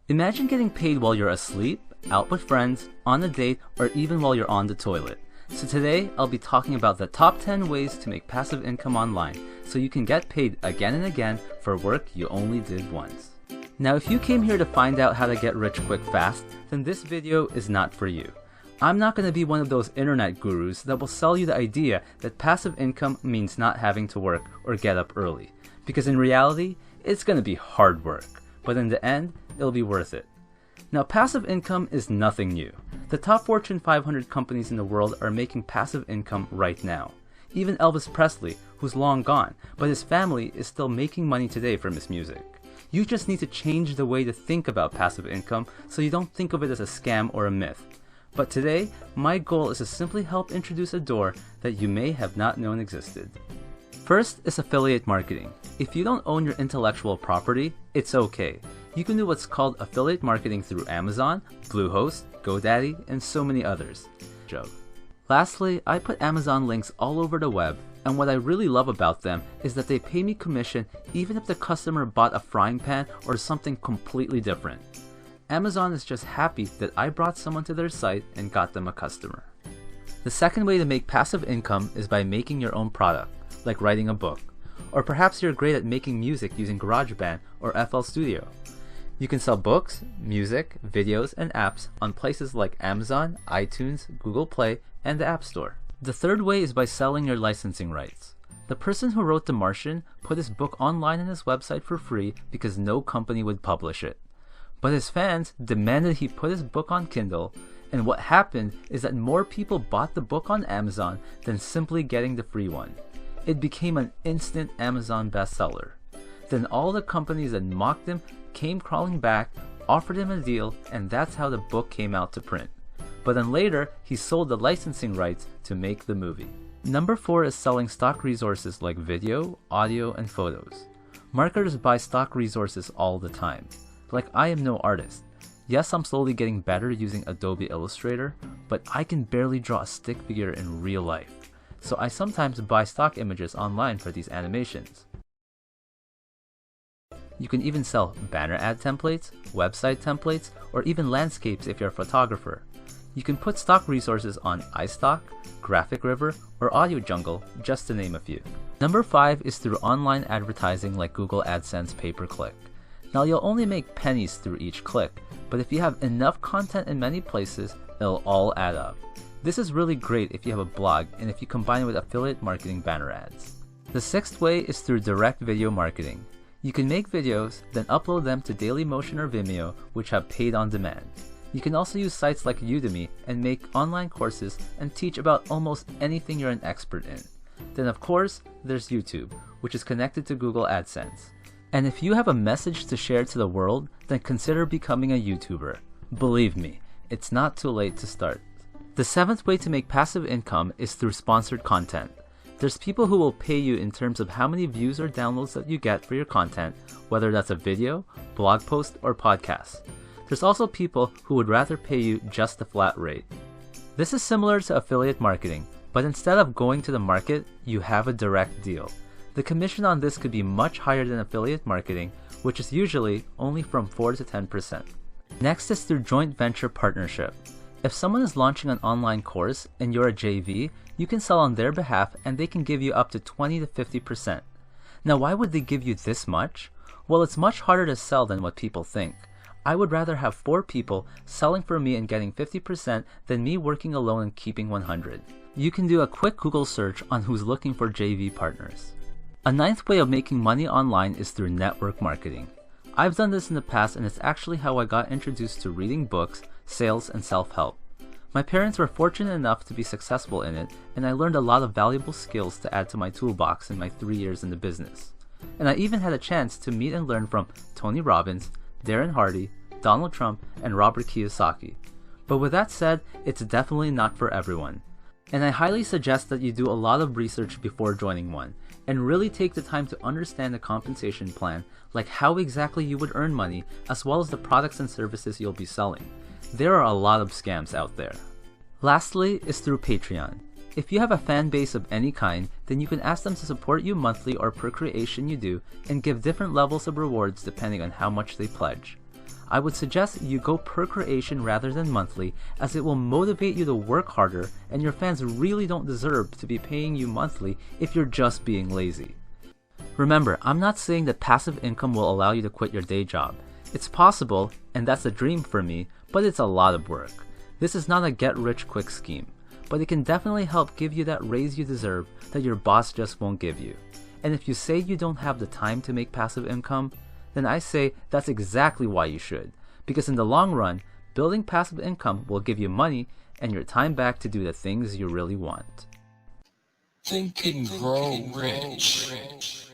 Imagine getting paid while you're asleep, out with friends, on a date, or even while you're on the toilet. So today, I'll be talking about the top 10 ways to make passive income online, so you can get paid again and again for work you only did once. Now if you came here to find out how to get rich quick fast, then this video is not for you. I'm not going to be one of those internet gurus that will sell you the idea that passive income means not having to work or get up early. Because in reality, it's going to be hard work, but in the end, it'll be worth it. Now passive income is nothing new. The top Fortune 500 companies in the world are making passive income right now. Even Elvis Presley, who's long gone, but his family is still making money today from his music. You just need to change the way to think about passive income so you don't think of it as a scam or a myth. But today, my goal is to simply help introduce a door that you may have not known existed. First is affiliate marketing. If you don't own your intellectual property, it's okay. You can do what's called affiliate marketing through Amazon, Bluehost, GoDaddy, and so many others. Lastly, I put Amazon links all over the web, and what I really love about them is that they pay me commission even if the customer bought a frying pan or something completely different. Amazon is just happy that I brought someone to their site and got them a customer. The second way to make passive income is by making your own product, like writing a book. Or perhaps you're great at making music using GarageBand or FL Studio. You can sell books, music, videos, and apps on places like Amazon, iTunes, Google Play, and the App Store. The third way is by selling your licensing rights. The person who wrote The Martian put his book online on his website for free because no company would publish it. But his fans demanded he put his book on Kindle, and what happened is that more people bought the book on Amazon than simply getting the free one. It became an instant Amazon bestseller. Then all the companies that mocked him came crawling back, offered him a deal, and that's how the book came out to print. But then later, he sold the licensing rights to make the movie. Number 4 is selling stock resources like video, audio, and photos. Marketers buy stock resources all the time. Like, I am no artist. Yes, I'm slowly getting better using Adobe Illustrator, but I can barely draw a stick figure in real life. So I sometimes buy stock images online for these animations. You can even sell banner ad templates, website templates, or even landscapes if you're a photographer. You can put stock resources on iStock, Graphic River, or Audio Jungle, just to name a few. Number 5 is through online advertising like Google AdSense pay-per-click. Now you'll only make pennies through each click, but if you have enough content in many places, it'll all add up. This is really great if you have a blog and if you combine it with affiliate marketing banner ads. The 6th way is through direct video marketing. You can make videos, then upload them to Dailymotion or Vimeo, which have paid on demand. You can also use sites like Udemy and make online courses and teach about almost anything you're an expert in. Then of course, there's YouTube, which is connected to Google AdSense. And if you have a message to share to the world, then consider becoming a YouTuber. Believe me, it's not too late to start. The 7th way to make passive income is through sponsored content. There's people who will pay you in terms of how many views or downloads that you get for your content, whether that's a video, blog post, or podcast. There's also people who would rather pay you just a flat rate. This is similar to affiliate marketing, but instead of going to the market, you have a direct deal. The commission on this could be much higher than affiliate marketing, which is usually only from 4 to 10%. Next is through joint venture partnership. If someone is launching an online course and you're a JV, you can sell on their behalf and they can give you up to 20 to 50%. Now why would they give you this much? Well, it's much harder to sell than what people think. I would rather have 4 people selling for me and getting 50% than me working alone and keeping 100. You can do a quick Google search on who's looking for JV partners. A 9th way of making money online is through network marketing. I've done this in the past and it's actually how I got introduced to reading books, sales, and self-help. My parents were fortunate enough to be successful in it, and I learned a lot of valuable skills to add to my toolbox in my 3 years in the business. And I even had a chance to meet and learn from Tony Robbins, Darren Hardy, Donald Trump, and Robert Kiyosaki. But with that said, it's definitely not for everyone. And I highly suggest that you do a lot of research before joining one, and really take the time to understand the compensation plan, like how exactly you would earn money, as well as the products and services you'll be selling. There are a lot of scams out there. Lastly is through Patreon. If you have a fan base of any kind, then you can ask them to support you monthly or per creation you do, and give different levels of rewards depending on how much they pledge. I would suggest you go per creation rather than monthly, as it will motivate you to work harder, and your fans really don't deserve to be paying you monthly if you're just being lazy. Remember, I'm not saying that passive income will allow you to quit your day job. It's possible, and that's a dream for me, but it's a lot of work. This is not a get-rich-quick scheme, but it can definitely help give you that raise you deserve that your boss just won't give you. And if you say you don't have the time to make passive income, then I say that's exactly why you should, because in the long run, building passive income will give you money and your time back to do the things you really want. Think and Grow Rich.